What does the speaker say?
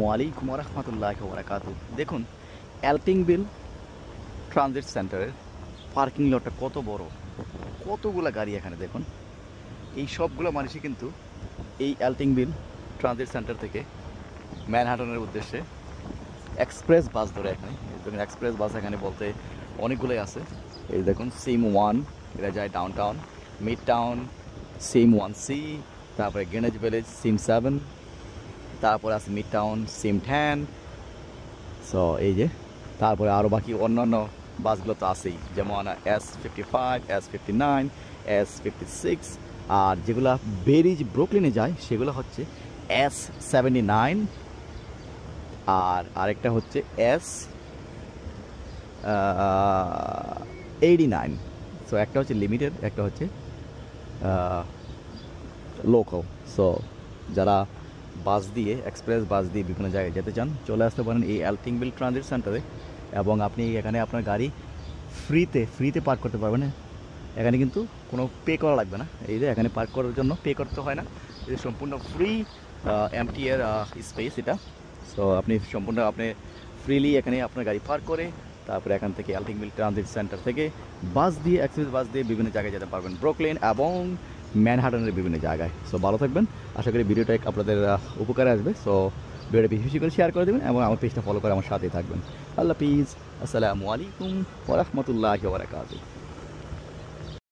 ওয়ালাইকুম রহমতুল্লাহি ওয়া বারাকাতুহু। দেখুন, এল্টিংবিল ট্রানজিট সেন্টারের পার্কিং লটটা কত বড়, কতগুলো গাড়ি এখানে দেখুন। এই সবগুলো মানুষই কিন্তু এই এল্টিংবিল ট্রানজিট সেন্টার থেকে ম্যানহাটনের উদ্দেশ্যে এক্সপ্রেস বাস ধরে এখানে দেখুন। এক্সপ্রেস বাস এখানে বলতে অনেকগুলোই আছে। এই দেখুন, সিম 1 এটা যায় ডাউন টাউন, মিড টাউন, সিম 1C, তারপরে গ্রেনেজ ভিলেজ সিম 7, তারপরে আছে মিড টাউন সিম 10। সো এই যে তারপরে আরও বাকি অন্যান্য বাসগুলো তো আছেই, যেমন S55, S59, S56, আর যেগুলো বেরিজ ব্রুকলিনে যায় সেগুলো হচ্ছে S79, আর আরেকটা হচ্ছে S89। সো একটা হচ্ছে লিমিটেড, একটা হচ্ছে লোকাল। সো যারা বাস দিয়ে, এক্সপ্রেস বাস দিয়ে বিভিন্ন জায়গায় যেতে চান, চলে আসতে পারেন এই এল্টিংবিল ট্রানজিট সেন্টারে, এবং আপনি এখানে আপনার গাড়ি ফ্রিতে পার্ক করতে পারবেন। এখানে কিন্তু কোনো পে করা লাগবে না। এই যে এখানে পার্ক করার জন্য পে করতে হয় না, এটা সম্পূর্ণ ফ্রি এমটি এর স্পেস এটা। সো আপনি সম্পূর্ণ ফ্রিলি এখানে আপনার গাড়ি পার্ক করে তারপরে এখান থেকে এল্টিংবিল ট্রানজিট সেন্টার থেকে বাস দিয়ে, এক্সপ্রেস বাস দিয়ে বিভিন্ন জায়গায় যেতে পারবেন, ব্রুকলিন এবং ম্যানহাটনের বিভিন্ন জায়গায়। সো ভালো থাকবেন, আশা করি ভিডিওটা আপনাদের উপকারে আসবে। সো ভিডিওটা বেশি বেশি করে শেয়ার করে দেবেন এবং আমার পেজটা ফলো করে আমার সাথেই থাকবেন। আল্লাহ হাফিজ, আসসালামু আলাইকুম ওয়া রাহমাতুল্লাহি ওয়া বারাকাতুহু।